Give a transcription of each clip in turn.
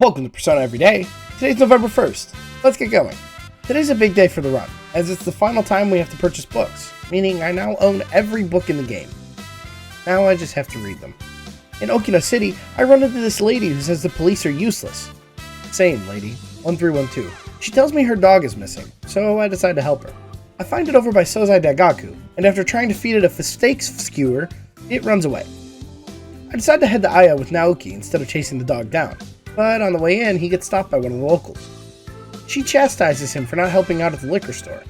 Welcome to Persona Every Day. Today's November 1st. Let's get going. Today's a big day for the run, as it's the final time we have to purchase books, meaning I now own every book in the game. Now I just have to read them. In Okino City, I run into this lady who says the police are useless. Same, lady. 1312. She tells me her dog is missing, so I decide to help her. I find it over by Sozai Daigaku, and after trying to feed it a steak skewer, it runs away. I decide to head to Aya with Naoki instead of chasing the dog down. But on the way in, he gets stopped by one of the locals. She chastises him for not helping out at the liquor store,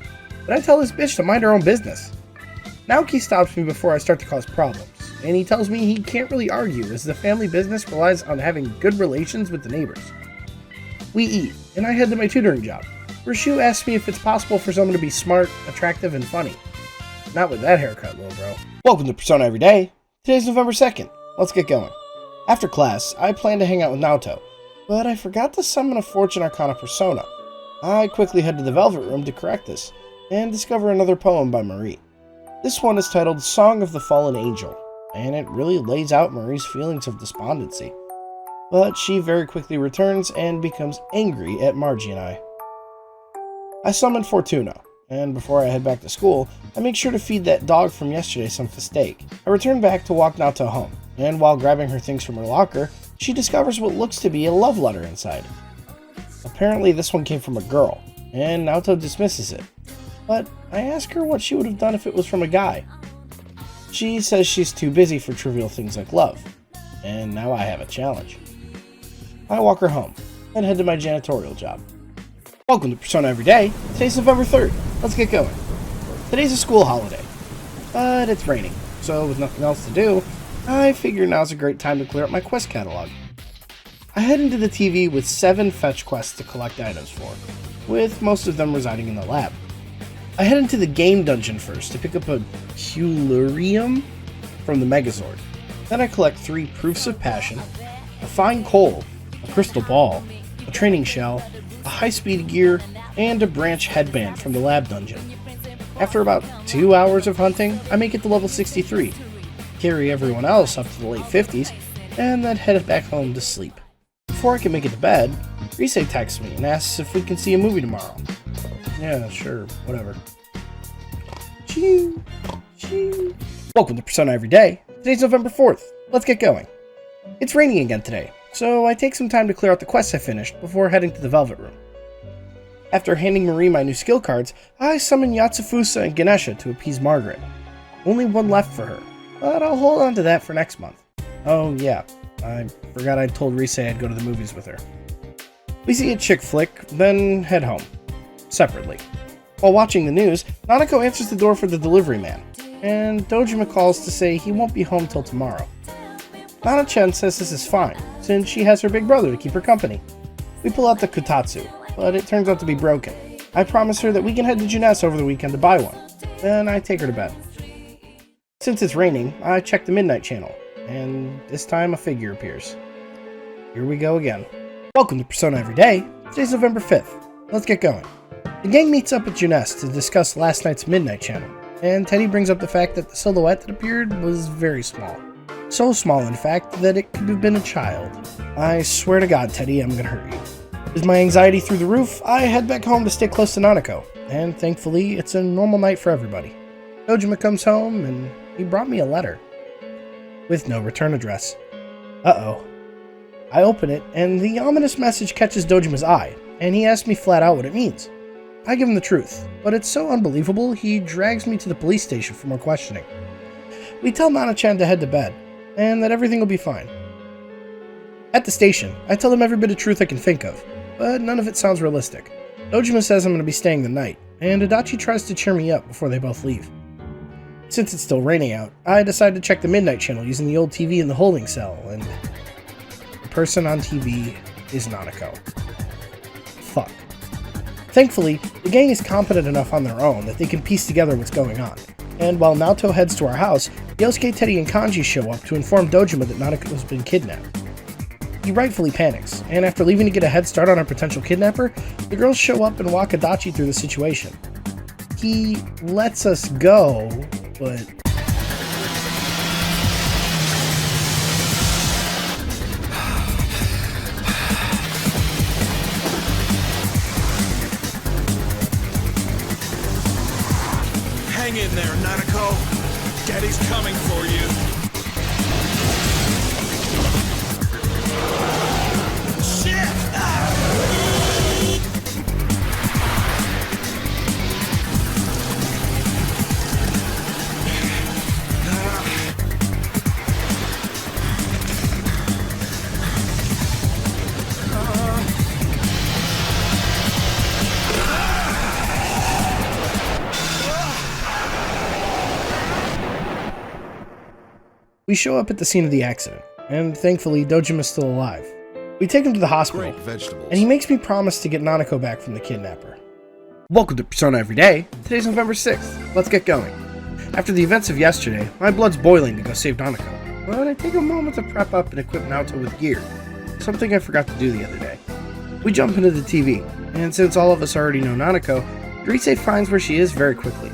but I tell this bitch to mind her own business. Naoki stops me before I start to cause problems, and he tells me he can't really argue as the family business relies on having good relations with the neighbors. We eat, and I head to my tutoring job, where Shu asks me if it's possible for someone to be smart, attractive, and funny. Not with that haircut, little bro. Welcome to Persona Every Day. Today's November 2nd. Let's get going. After class, I plan to hang out with Naoto, but I forgot to summon a Fortune Arcana persona. I quickly head to the Velvet Room to correct this, and discover another poem by Marie. This one is titled Song of the Fallen Angel, and it really lays out Marie's feelings of despondency. But she very quickly returns and becomes angry at Margie and I. I summon Fortuna, and before I head back to school, I make sure to feed that dog from yesterday some steak. I return back to walk Naoto home, and while grabbing her things from her locker, she discovers what looks to be a love letter inside. Apparently this one came from a girl, and Naoto dismisses it. But I ask her what she would have done if it was from a guy. She says she's too busy for trivial things like love, and now I have a challenge. I walk her home, and head to my janitorial job. Welcome to Persona Every Day. Today's November 3rd. Let's get going. Today's a school holiday, but it's raining, so with nothing else to do, I figure now's a great time to clear up my quest catalog. I head into the TV with 7 fetch quests to collect items for, with most of them residing in the lab. I head into the game dungeon first to pick up a Culurium from the Megazord. Then I collect 3 Proofs of Passion, a Fine Coal, a Crystal Ball, a Training Shell, a High-Speed Gear, and a Branch Headband from the lab dungeon. After about 2 hours of hunting, I make it to level 63. Carry everyone else up to the late 50s, and then head back home to sleep. Before I can make it to bed, Rise texts me and asks if we can see a movie tomorrow. Yeah, sure, whatever. Choo, choo. Welcome to Persona Every Day. Today's November 4th. Let's get going. It's raining again today, so I take some time to clear out the quests I finished before heading to the Velvet Room. After handing Marie my new skill cards, I summon Yatsufusa and Ganesha to appease Margaret. Only one left for her, but I'll hold on to that for next month. Oh yeah, I forgot I told Rise I'd go to the movies with her. We see a chick flick, then head home, separately. While watching the news, Nanako answers the door for the delivery man, and Dojima calls to say he won't be home till tomorrow. Nana-chan says this is fine, since she has her big brother to keep her company. We pull out the Kutatsu, but it turns out to be broken. I promise her that we can head to Junes over the weekend to buy one. Then I take her to bed. Since it's raining, I check the Midnight Channel, and this time a figure appears. Here we go again. Welcome to Persona Every Day. Today's November 5th. Let's get going. The gang meets up at Junes to discuss last night's Midnight Channel, and Teddy brings up the fact that the silhouette that appeared was very small. So small, in fact, that it could have been a child. I swear to God, Teddy, I'm gonna hurt you. With my anxiety through the roof, I head back home to stay close to Nanako, and thankfully, it's a normal night for everybody. Dojima comes home, and he brought me a letter. With no return address. Uh-oh. I open it, and the ominous message catches Dojima's eye, and he asks me flat out what it means. I give him the truth, but it's so unbelievable, he drags me to the police station for more questioning. We tell Nana-chan to head to bed, and that everything will be fine. At the station, I tell them every bit of truth I can think of, but none of it sounds realistic. Dojima says I'm going to be staying the night, and Adachi tries to cheer me up before they both leave. Since it's still raining out, I decide to check the Midnight Channel using the old TV in the holding cell, and the person on TV is Nanako. Fuck. Thankfully, the gang is competent enough on their own that they can piece together what's going on, and while Naoto heads to our house, Yosuke, Teddy, and Kanji show up to inform Dojima that Nanako has been kidnapped. He rightfully panics, and after leaving to get a head start on our potential kidnapper, the girls show up and walk Adachi through the situation. He lets us go, but Somebody's coming for you. Shit! We show up at the scene of the accident, and thankfully Dojima's still alive. We take him to the hospital, Great vegetables. and he makes me promise to get Nanako back from the kidnapper. Welcome to Persona Everyday. Today's November 6th. Let's get going. After the events of yesterday, my blood's boiling to go save Nanako, but I take a moment to prep up and equip Naoto with gear, something I forgot to do the other day. We jump into the TV, and since all of us already know Nanako, Rise finds where she is very quickly.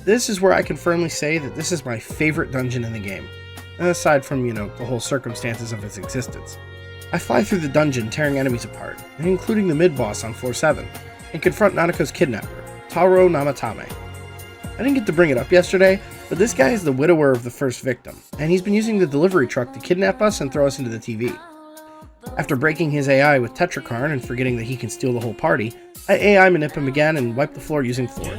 This is where I can firmly say that this is my favorite dungeon in the game, aside from, the whole circumstances of its existence. I fly through the dungeon tearing enemies apart, including the mid-boss on floor 7, and confront Nanako's kidnapper, Taro Namatame. I didn't get to bring it up yesterday, but this guy is the widower of the first victim, and he's been using the delivery truck to kidnap us and throw us into the TV. After breaking his AI with Tetrakarn and forgetting that he can steal the whole party, I AI manip him again and wipe the floor using Floor.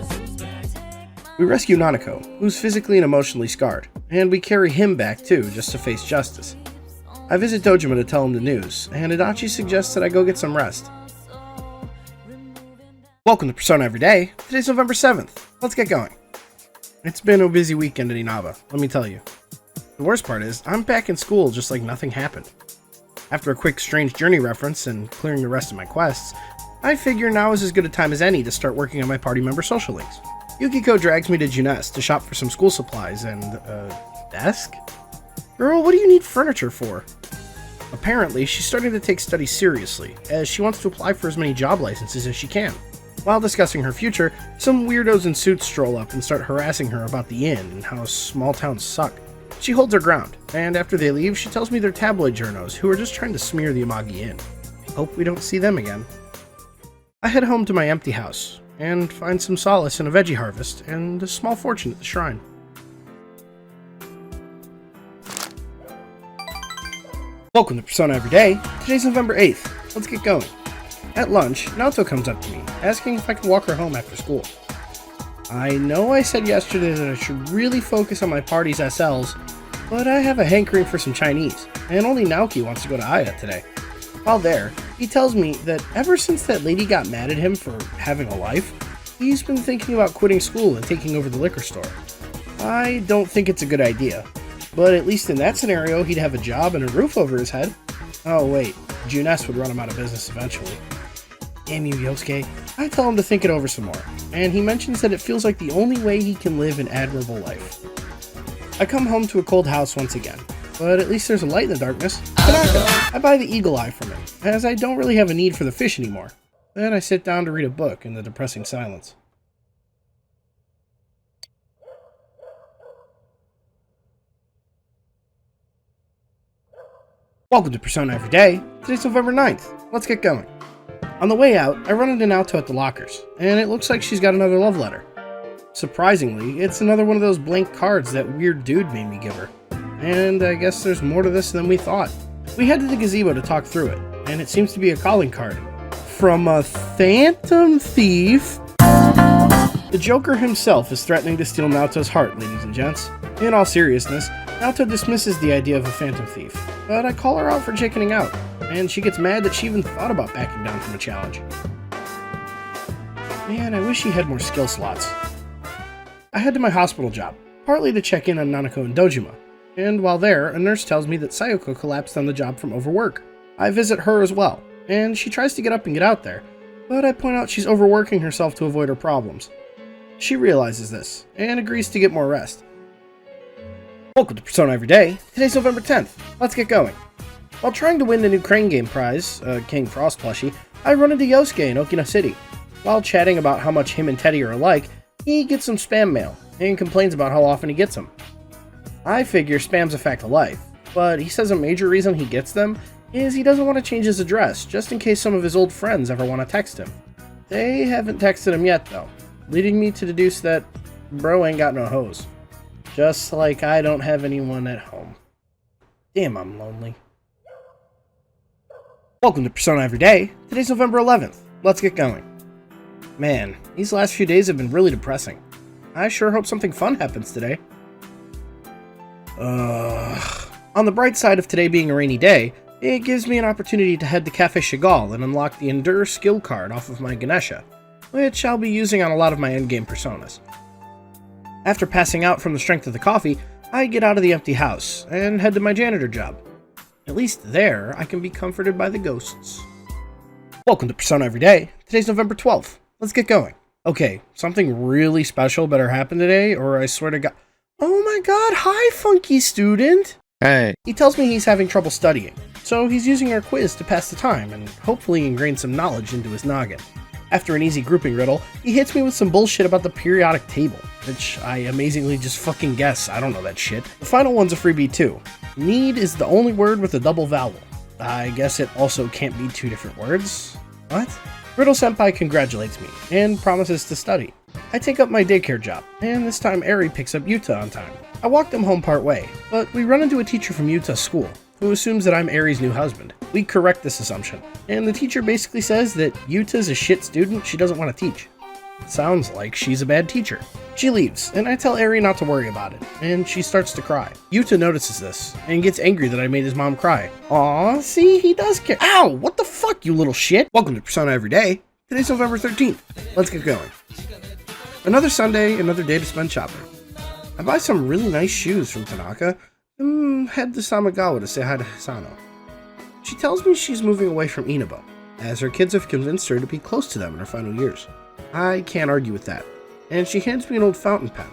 We rescue Nanako, who's physically and emotionally scarred, and we carry him back too, just to face justice. I visit Dojima to tell him the news, and Adachi suggests that I go get some rest. Welcome to Persona Everyday. Today's November 7th. Let's get going. It's been a busy weekend at Inaba, let me tell you. The worst part is, I'm back in school just like nothing happened. After a quick Strange Journey reference and clearing the rest of my quests, I figure now is as good a time as any to start working on my party member social links. Yukiko drags me to Junes to shop for some school supplies and, desk? Girl, what do you need furniture for? Apparently, she's starting to take studies seriously, as she wants to apply for as many job licenses as she can. While discussing her future, some weirdos in suits stroll up and start harassing her about the inn and how small towns suck. She holds her ground, and after they leave, she tells me they're tabloid journos who are just trying to smear the Amagi Inn. Hope we don't see them again. I head home to my empty house, and find some solace in a veggie harvest and a small fortune at the shrine. Welcome to Persona Everyday. Today's November 8th. Let's get going. At lunch, Naoto comes up to me, asking if I can walk her home after school. I know I said yesterday that I should really focus on my party's SLs, but I have a hankering for some Chinese, and only Naoki wants to go to Aya today. While there, he tells me that ever since that lady got mad at him for having a life, he's been thinking about quitting school and taking over the liquor store. I don't think it's a good idea, but at least in that scenario, he'd have a job and a roof over his head. Oh wait, Junes would run him out of business eventually. Damn you, Yosuke. I tell him to think it over some more, and he mentions that it feels like the only way he can live an admirable life. I come home to a cold house once again, but at least there's a light in the darkness. Tanaka! I buy the Eagle Eye from him, as I don't really have a need for the fish anymore. Then I sit down to read a book in the depressing silence. Welcome to Persona Everyday. Today's November 9th. Let's get going. On the way out, I run into Naoto at the lockers, and it looks like she's got another love letter. Surprisingly, it's another one of those blank cards that weird dude made me give her. And I guess there's more to this than we thought. We head to the gazebo to talk through it, and it seems to be a calling card. From a phantom thief. The Joker himself is threatening to steal Naoto's heart, ladies and gents. In all seriousness, Naoto dismisses the idea of a phantom thief, but I call her out for chickening out, and she gets mad that she even thought about backing down from a challenge. Man, I wish he had more skill slots. I head to my hospital job, partly to check in on Nanako and Dojima, and while there, a nurse tells me that Sayoko collapsed on the job from overwork. I visit her as well, and she tries to get up and get out there, but I point out she's overworking herself to avoid her problems. She realizes this, and agrees to get more rest. Welcome to Persona Everyday. Today's November 10th. Let's get going. While trying to win the new Crane Game prize, King Frost plushie, I run into Yosuke in Okina City. While chatting about how much him and Teddy are alike, he gets some spam mail, and complains about how often he gets them. I figure spam's a fact of life, but he says a major reason he gets them is he doesn't want to change his address, just in case some of his old friends ever want to text him. They haven't texted him yet, though, leading me to deduce that bro ain't got no hose. Just like I don't have anyone at home. Damn, I'm lonely. Welcome to Persona Everyday. Today's November 11th. Let's get going. Man, these last few days have been really depressing. I sure hope something fun happens today. On the bright side of today being a rainy day, it gives me an opportunity to head to Cafe Chagall and unlock the Endure skill card off of my Ganesha, which I'll be using on a lot of my endgame personas. After passing out from the strength of the coffee, I get out of the empty house and head to my janitor job. At least there, I can be comforted by the ghosts. Welcome to Persona Everyday. Today's November 12th. Let's get going. Okay, something really special better happen today, or I swear to God... Oh my god, hi funky student! Hey. He tells me he's having trouble studying, so he's using our quiz to pass the time and hopefully ingrain some knowledge into his noggin. After an easy grouping riddle, he hits me with some bullshit about the periodic table, which I amazingly just fucking guess. I don't know that shit. The final one's a freebie too. Need is the only word with a double vowel. I guess it also can't be two different words? What? Riddle Senpai congratulates me and promises to study. I take up my daycare job, and this time Eri picks up Yuta on time. I walk them home part way, but we run into a teacher from Yuta's school, who assumes that I'm Eri's new husband. We correct this assumption, and the teacher basically says that Yuta's a shit student she doesn't want to teach. Sounds like she's a bad teacher. She leaves, and I tell Eri not to worry about it, and she starts to cry. Yuta notices this, and gets angry that I made his mom cry. Aw, see, he does care. Ow, what the fuck, you little shit? Welcome to Persona Everyday. Today's November 13th. Let's get going. Another Sunday, another day to spend shopping. I buy some really nice shoes from Tanaka, and head to Samagawa to say hi to Hisano. She tells me she's moving away from Inaba, as her kids have convinced her to be close to them in her final years. I can't argue with that, and she hands me an old fountain pen.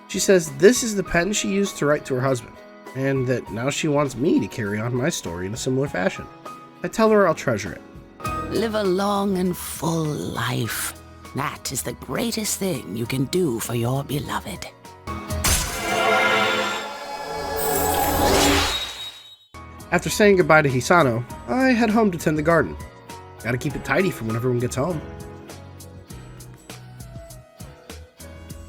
She says this is the pen she used to write to her husband, and that now she wants me to carry on my story in a similar fashion. I tell her I'll treasure it. Live a long and full life. That is the greatest thing you can do for your beloved. After saying goodbye to Hisano, I head home to tend the garden. Gotta keep it tidy for when everyone gets home.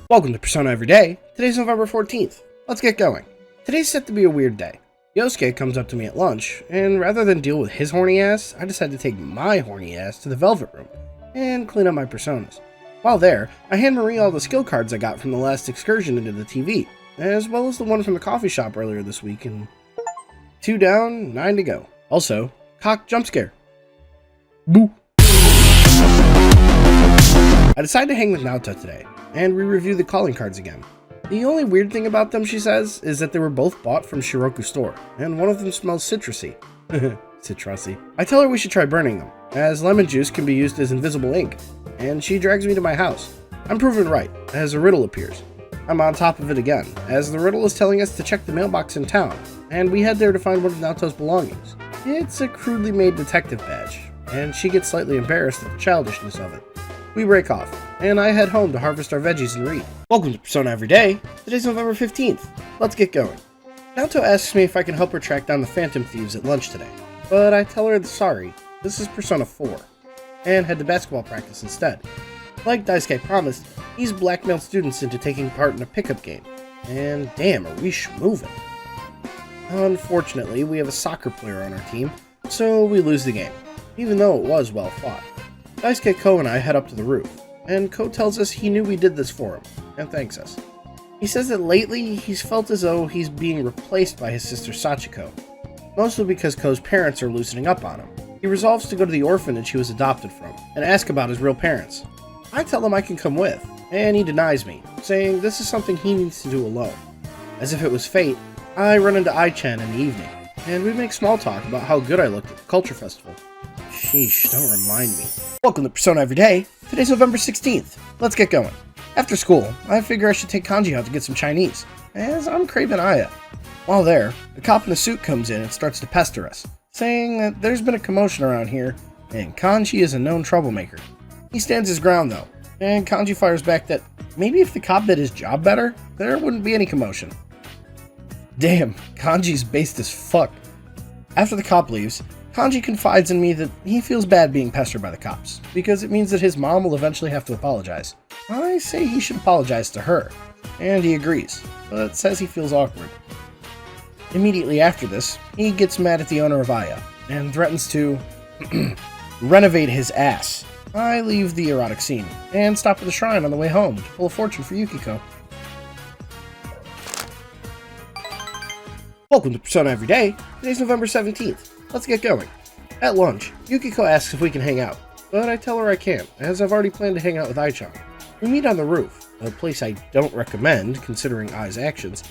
Welcome to Persona Everyday. Today's November 14th. Let's get going. Today's set to be a weird day. Yosuke comes up to me at lunch, and rather than deal with his horny ass, I decide to take my horny ass to the Velvet Room and clean up my personas. While there, I hand Marie all the skill cards I got from the last excursion into the TV, as well as the one from the coffee shop earlier this week, and 2 down, 9 to go. Also, cock jump scare. Boo! I decide to hang with Naoto today, and we review the calling cards again. The only weird thing about them, she says, is that they were both bought from Shiroku store, and one of them smells citrusy. Citrusy. I tell her we should try burning them, as lemon juice can be used as invisible ink, and she drags me to my house. I'm proven right, as a riddle appears. I'm on top of it again, as the riddle is telling us to check the mailbox in town, and we head there to find one of Naoto's belongings. It's a crudely made detective badge, and she gets slightly embarrassed at the childishness of it. We break off, and I head home to harvest our veggies and read. Welcome to Persona Everyday. Today's November 15th. Let's get going. Naoto asks me if I can help her track down the Phantom Thieves at lunch today, but I tell her sorry, this is Persona 4, and head to basketball practice instead. Like Daisuke promised, he's blackmailed students into taking part in a pickup game, and damn, are we schmovin'. Unfortunately, we have a soccer player on our team, so we lose the game, even though it was well fought. Daisuke Ko and I head up to the roof, and Ko tells us he knew we did this for him, and thanks us. He says that lately, he's felt as though he's being replaced by his sister Sachiko, mostly because Ko's parents are loosening up on him. He resolves to go to the orphanage he was adopted from, and ask about his real parents. I tell him I can come with, and he denies me, saying this is something he needs to do alone. As if it was fate, I run into Ai-chan in the evening, and we make small talk about how good I looked at the Culture Festival. Sheesh, don't remind me. Welcome to Persona Everyday. Today's November 16th. Let's get going. After school, I figure I should take Kanji out to get some Chinese, as I'm craving Aya. While there, a cop in a suit comes in and starts to pester us, saying that there's been a commotion around here, and Kanji is a known troublemaker. He stands his ground though, and Kanji fires back that maybe if the cop did his job better, there wouldn't be any commotion. Damn, Kanji's based as fuck. After the cop leaves, Kanji confides in me that he feels bad being pestered by the cops, because it means that his mom will eventually have to apologize. I say he should apologize to her, and he agrees, but says he feels awkward. Immediately after this, he gets mad at the owner of Aya, and threatens to renovate his ass. I leave the erotic scene, and stop at the shrine on the way home to pull a fortune for Yukiko. Welcome to Persona Everyday. Today's November 17th. Let's get going. At lunch, Yukiko asks if we can hang out, but I tell her I can't, as I've already planned to hang out with Ai-chan. We meet on the roof, a place I don't recommend considering Ai's actions,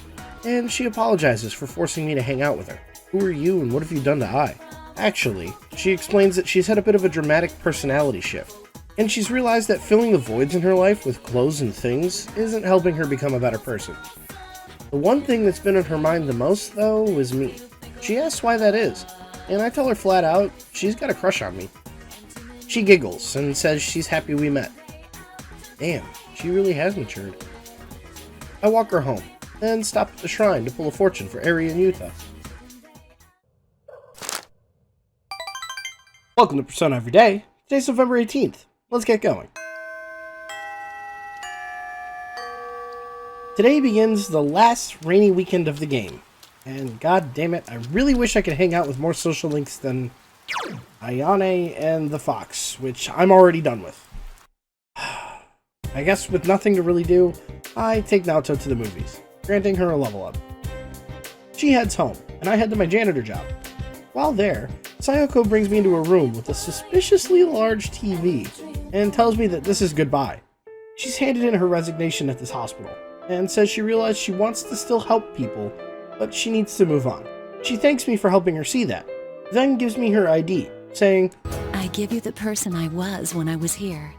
and she apologizes for forcing me to hang out with her. Who are you and what have you done to Ai? Actually, she explains that she's had a bit of a dramatic personality shift, and she's realized that filling the voids in her life with clothes and things isn't helping her become a better person. The one thing that's been on her mind the most, though, is me. She asks why that is, and I tell her flat out she's got a crush on me. She giggles and says she's happy we met. Damn, she really has matured. I walk her home, then stop at the shrine to pull a fortune for Eri and Yuta. Welcome to Persona Everyday. Today's November 18th. Let's get going. Today begins the last rainy weekend of the game, and god damn it, I really wish I could hang out with more social links than Ayane and the Fox, which I'm already done with. I guess with nothing to really do, I take Naoto to the movies, granting her a level up. She heads home, and I head to my janitor job. While there, Sayoko brings me into a room with a suspiciously large TV, and tells me that this is goodbye. She's handed in her resignation at this hospital, and says she realized she wants to still help people, but she needs to move on. She thanks me for helping her see that, then gives me her ID, saying, I give you the person I was when I was here.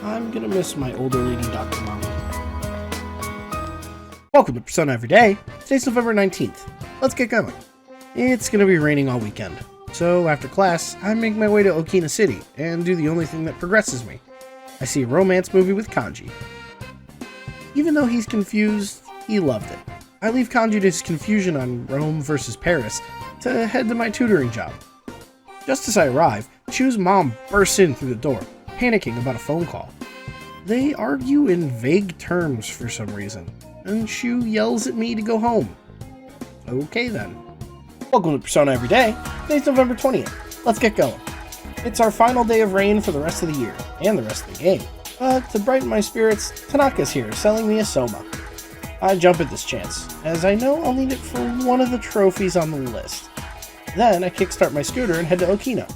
I'm gonna miss my older lady Dr. Mommy. Welcome to Persona Everyday. Today's November 19th. Let's get going. It's gonna be raining all weekend, so after class, I make my way to Okina City and do the only thing that progresses me. I see a romance movie with Kanji. Even though he's confused, he loved it. I leave Kanji to his confusion on Rome versus Paris to head to my tutoring job. Just as I arrive, Chu's mom bursts in through the door, panicking about a phone call. They argue in vague terms for some reason, and Chu yells at me to go home. Okay then. Welcome to Persona Everyday. Today's November 20th. Let's get going. It's our final day of rain for the rest of the year, and the rest of the game. But to brighten my spirits, Tanaka's here selling me a Soma. I jump at this chance, as I know I'll need it for one of the trophies on the list. Then I kickstart my scooter and head to Okina.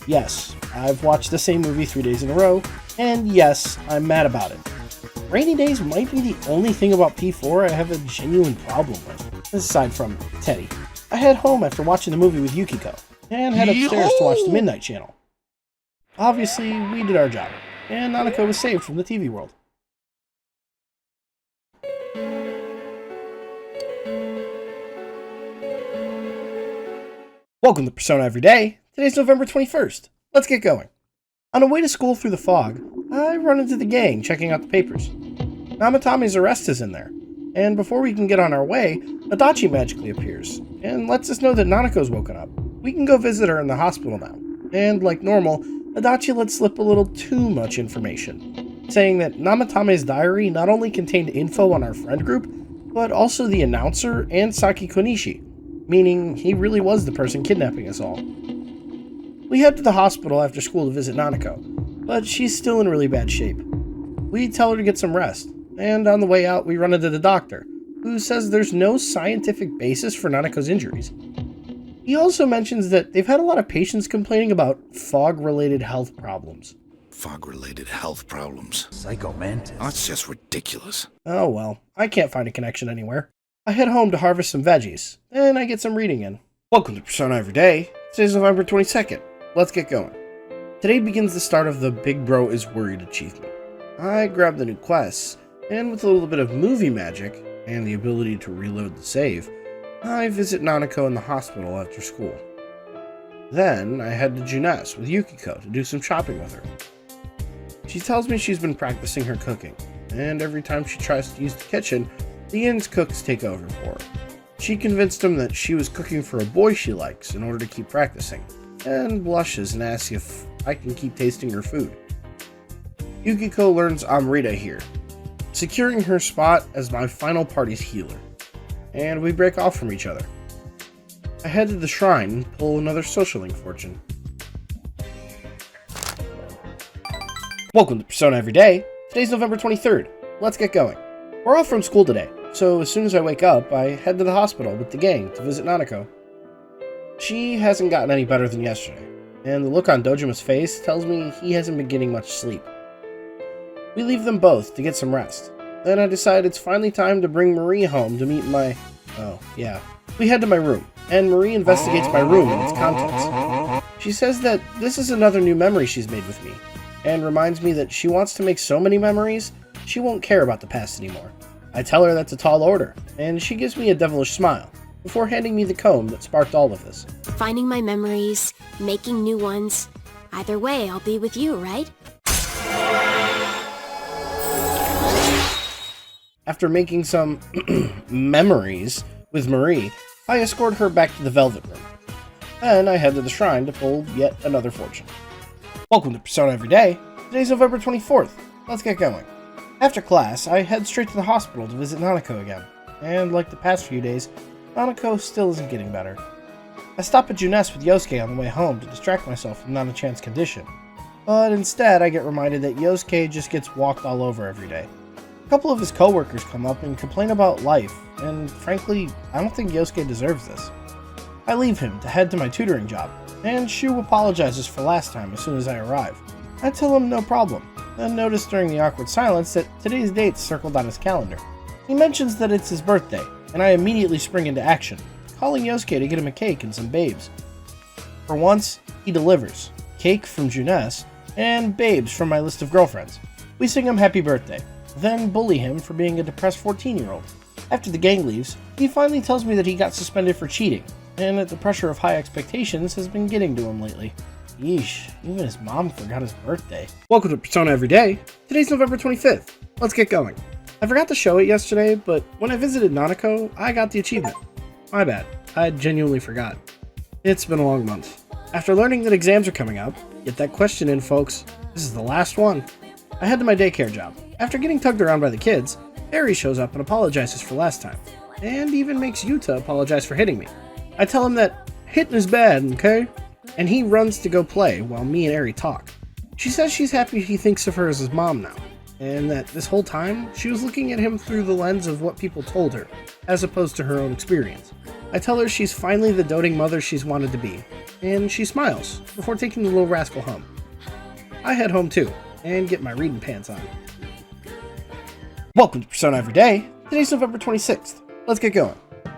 Yes, I've watched the same movie 3 days in a row, and yes, I'm mad about it. Rainy days might be the only thing about P4 I have a genuine problem with, aside from Teddy. I head home after watching the movie with Yukiko, and head upstairs to watch the Midnight Channel. Obviously, we did our job, and Nanako was saved from the TV world. Welcome to Persona Everyday. Today's November 21st. Let's get going. On the way to school through the fog, I run into the gang checking out the papers. Namatame's arrest is in there, and before we can get on our way, Adachi magically appears, and lets us know that Nanako's woken up. We can go visit her in the hospital now, and like normal, Adachi lets slip a little too much information, saying that Namatame's diary not only contained info on our friend group, but also the announcer and Saki Konishi, meaning he really was the person kidnapping us all. We head to the hospital after school to visit Nanako, but she's still in really bad shape. We tell her to get some rest, and on the way out we run into the doctor, who says there's no scientific basis for Nanako's injuries. He also mentions that they've had a lot of patients complaining about fog-related health problems. Fog-related health problems. Psycho Mantis. That's just ridiculous. Oh well, I can't find a connection anywhere. I head home to harvest some veggies, and I get some reading in. Welcome to Persona Everyday. Today's November 22nd. Let's get going. Today begins the start of the Big Bro is Worried achievement. I grab the new quests, and with a little bit of movie magic, and the ability to reload the save, I visit Nanako in the hospital after school. Then, I head to Junes with Yukiko to do some shopping with her. She tells me she's been practicing her cooking, and every time she tries to use the kitchen, the inn's cooks take over for her. She convinced him that she was cooking for a boy she likes in order to keep practicing, and blushes and asks if I can keep tasting her food. Yukiko learns Amrita here, securing her spot as my final party's healer, and we break off from each other. I head to the shrine and pull another social link fortune. Welcome to Persona Everyday. Today's November 23rd. Let's get going. We're off from school today, so as soon as I wake up, I head to the hospital with the gang to visit Nanako. She hasn't gotten any better than yesterday, and the look on Dojima's face tells me he hasn't been getting much sleep. We leave them both to get some rest. Then I decide it's finally time to bring Marie home to meet my... Oh, yeah. We head to my room, and Marie investigates my room and its contents. She says that this is another new memory she's made with me, and reminds me that she wants to make so many memories, she won't care about the past anymore. I tell her that's a tall order, and she gives me a devilish smile, before handing me the comb that sparked all of this. Finding my memories, making new ones. Either way, I'll be with you, right? After making some memories with Marie, I escort her back to the Velvet Room. Then I head to the shrine to pull yet another fortune. Welcome to Persona Everyday. Today's November 24th. Let's get going. After class, I head straight to the hospital to visit Nanako again. And like the past few days, Nanako still isn't getting better. I stop at Junes with Yosuke on the way home to distract myself from Nana-chan's condition. But instead, I get reminded that Yosuke just gets walked all over every day. A couple of his coworkers come up and complain about life, and frankly, I don't think Yosuke deserves this. I leave him to head to my tutoring job, and Shu apologizes for last time as soon as I arrive. I tell him no problem, then notice during the awkward silence that today's date's circled on his calendar. He mentions that it's his birthday, and I immediately spring into action, calling Yosuke to get him a cake and some babes. For once, he delivers. Cake from Junes, and babes from my list of girlfriends. We sing him happy birthday, then bully him for being a depressed 14-year-old. After the gang leaves, he finally tells me that he got suspended for cheating, and that the pressure of high expectations has been getting to him lately. Yeesh, even his mom forgot his birthday. Welcome to Persona Everyday. Today's November 25th. Let's get going. I forgot to show it yesterday, but when I visited Nanako, I got the achievement. My bad, I genuinely forgot. It's been a long month. After learning that exams are coming up, get that question in, folks. This is the last one. I head to my daycare job. After getting tugged around by the kids, Harry shows up and apologizes for last time, and even makes Yuta apologize for hitting me. I tell him that hitting is bad, okay? And he runs to go play while me and Eri talk. She says she's happy he thinks of her as his mom now, and that this whole time, she was looking at him through the lens of what people told her, as opposed to her own experience. I tell her she's finally the doting mother she's wanted to be, and she smiles, before taking the little rascal home. I head home too, and get my reading pants on. Welcome to Persona Everyday. Today's November 26th. Let's get going.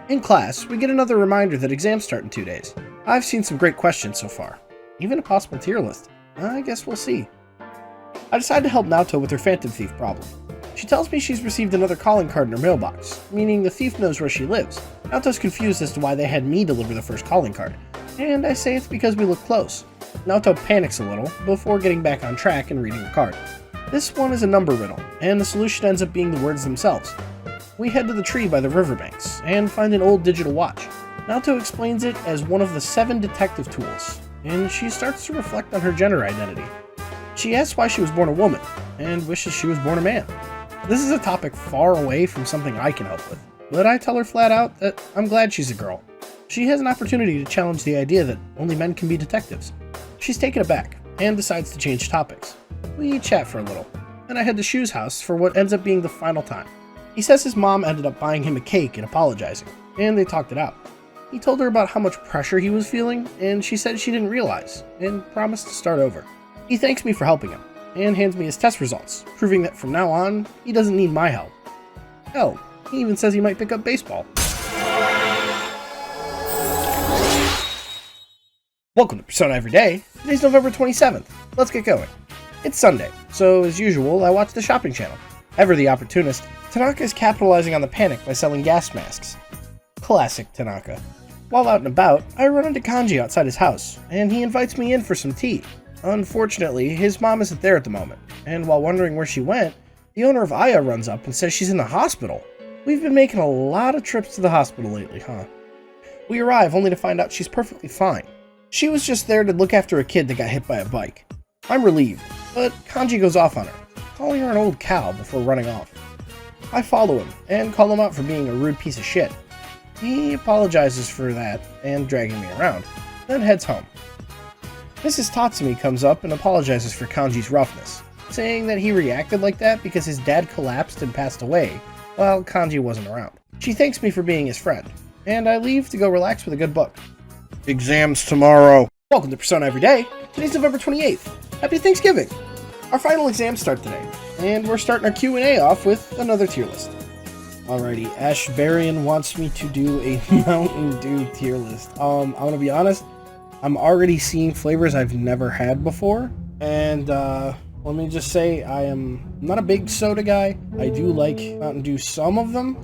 In class, we get another reminder that exams start in 2 days. I've seen some great questions so far, even a possible tier list. I guess we'll see. I decide to help Naoto with her Phantom Thief problem. She tells me she's received another calling card in her mailbox, meaning the thief knows where she lives. Naoto's confused as to why they had me deliver the first calling card, and I say it's because we look close. Naoto panics a little before getting back on track and reading the card. This one is a number riddle, and the solution ends up being the words themselves. We head to the tree by the riverbanks, and find an old digital watch. Naoto explains it as one of the 7 detective tools, and she starts to reflect on her gender identity. She asks why she was born a woman, and wishes she was born a man. This is a topic far away from something I can help with, but I tell her flat out that I'm glad she's a girl. She has an opportunity to challenge the idea that only men can be detectives. She's taken aback, and decides to change topics. We chat for a little, and I head to Shu's house for what ends up being the final time. He says his mom ended up buying him a cake and apologizing, and they talked it out. He told her about how much pressure he was feeling, and she said she didn't realize, and promised to start over. He thanks me for helping him, and hands me his test results, proving that from now on, he doesn't need my help. Hell, he even says he might pick up baseball. Welcome to Persona Everyday. Today's November 27th. Let's get going. It's Sunday, so as usual, I watch the shopping channel. Ever the opportunist, Tanaka is capitalizing on the panic by selling gas masks. Classic Tanaka. While out and about, I run into Kanji outside his house, and he invites me in for some tea. Unfortunately, his mom isn't there at the moment, and while wondering where she went, the owner of Aya runs up and says she's in the hospital. We've been making a lot of trips to the hospital lately, huh? We arrive only to find out she's perfectly fine. She was just there to look after a kid that got hit by a bike. I'm relieved, but Kanji goes off on her, calling her an old cow before running off. I follow him and call him out for being a rude piece of shit. He apologizes for that and dragging me around, then heads home. Mrs. Tatsumi comes up and apologizes for Kanji's roughness, saying that he reacted like that because his dad collapsed and passed away while Kanji wasn't around. She thanks me for being his friend, and I leave to go relax with a good book. Exams tomorrow. Welcome to Persona Everyday. Today's November 28th. Happy Thanksgiving! Our final exams start today, and we're starting our Q&A off with another tier list. Alrighty, Ashbarian wants me to do a Mountain Dew tier list. I'm gonna be honest, I'm already seeing flavors I've never had before, and let me just say I'm not a big soda guy. I do like Mountain Dew, some of them.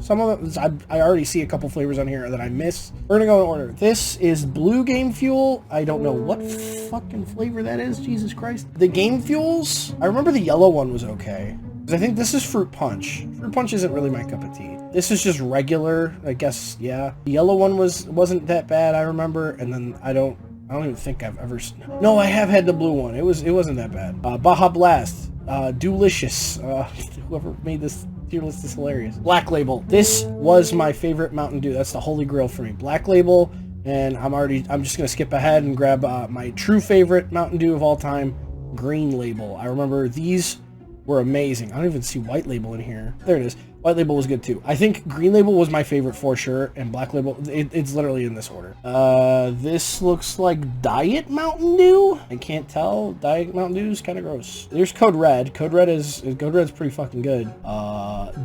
I already see a couple flavors on here that I miss. We're gonna go in order. This is Blue Game Fuel. I don't know what fucking flavor that is, Jesus Christ. The Game Fuels, I remember the yellow one was okay. I think this is Fruit Punch. Fruit Punch isn't really my cup of tea. This is just regular, I guess, yeah. The yellow one wasn't that bad, I remember, and then I don't even think I've ever... No, I have had the blue one. It wasn't that bad. Baja Blast. Dewlicious. Whoever made this tier list is hilarious. Black Label. This was my favorite Mountain Dew. That's the holy grail for me. Black Label, and I'm just going to skip ahead and grab my true favorite Mountain Dew of all time, Green Label. I remember these were amazing. I don't even see White Label in here. There it is. White Label was good too. I think Green Label was my favorite for sure, and Black Label, it's literally in this order. This looks like Diet Mountain Dew? I can't tell. Diet Mountain Dew is kind of gross. There's Code Red. Code Red's pretty fucking good.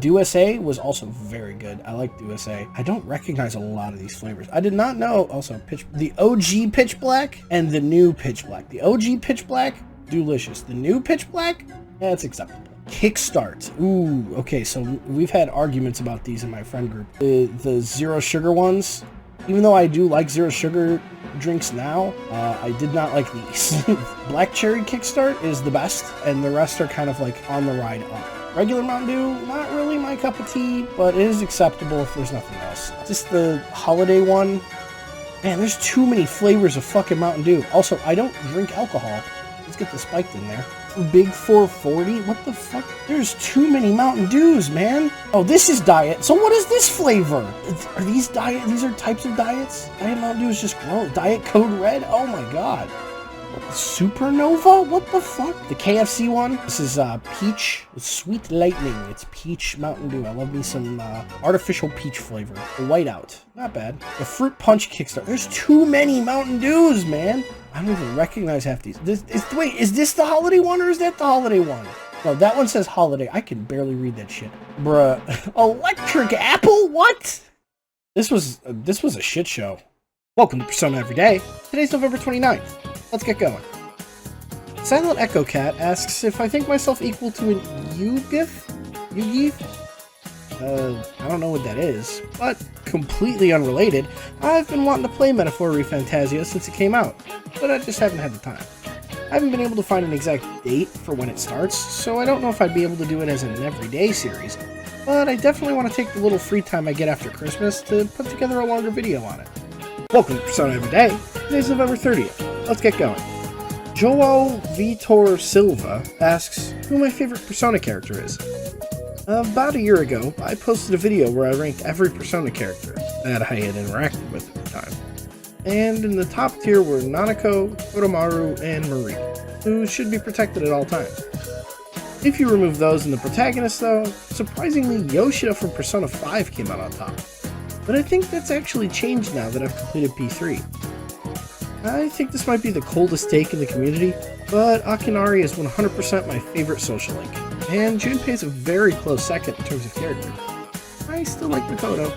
Dew SA was also very good. I like Dew SA. I don't recognize a lot of these flavors. I did not know, also, the OG Pitch Black and the new Pitch Black. The OG Pitch Black, delicious. The new Pitch Black, that's acceptable. Kickstart. Ooh, okay, so we've had arguments about these in my friend group. The zero sugar ones, even though I do like zero sugar drinks now, I did not like these. Black Cherry Kickstart is the best, and the rest are kind of like on the ride up. Regular Mountain Dew, not really my cup of tea, but it is acceptable if there's nothing else. Just the holiday one. Man, there's too many flavors of fucking Mountain Dew. Also, I don't drink alcohol. Let's get the spiked in there. Big 440? What the fuck? There's too many Mountain Dews, man. Oh, this is Diet. So what is this flavor? Are these Diet? These are types of Diets? Diet Mountain Dew is just gross. Diet Code Red? Oh my god. Supernova? What the fuck? The KFC one? This is Peach with Sweet Lightning. It's Peach Mountain Dew. I love me some artificial peach flavor. The Whiteout. Not bad. The Fruit Punch Kickstart. There's too many Mountain Dews, man. I don't even recognize half these. Wait, is this the holiday one or is that the holiday one? No, that one says holiday. I can barely read that shit. Bruh. Electric Apple? What? This was a shit show. Welcome to Persona Everyday. Today's November 29th. Let's get going. Silent Echo Cat asks if I think myself equal to an Yugif? I don't know what that is, but completely unrelated, I've been wanting to play Metaphor ReFantazio since it came out, but I just haven't had the time. I haven't been able to find an exact date for when it starts, so I don't know if I'd be able to do it as an everyday series, but I definitely want to take the little free time I get after Christmas to put together a longer video on it. Welcome to Persona Everyday. Today's November 30th. Let's get going. Joao Vitor Silva asks who my favorite Persona character is. About a year ago, I posted a video where I ranked every Persona character that I had interacted with at the time. And in the top tier were Nanako, Oromaru, and Marie, who should be protected at all times. If you remove those in the protagonist though, surprisingly Yoshida from Persona 5 came out on top. But I think that's actually changed now that I've completed P3. I think this might be the coldest take in the community, but Akinari is 100% my favorite social link, and Junpei is a very close second in terms of character. I still like Makoto.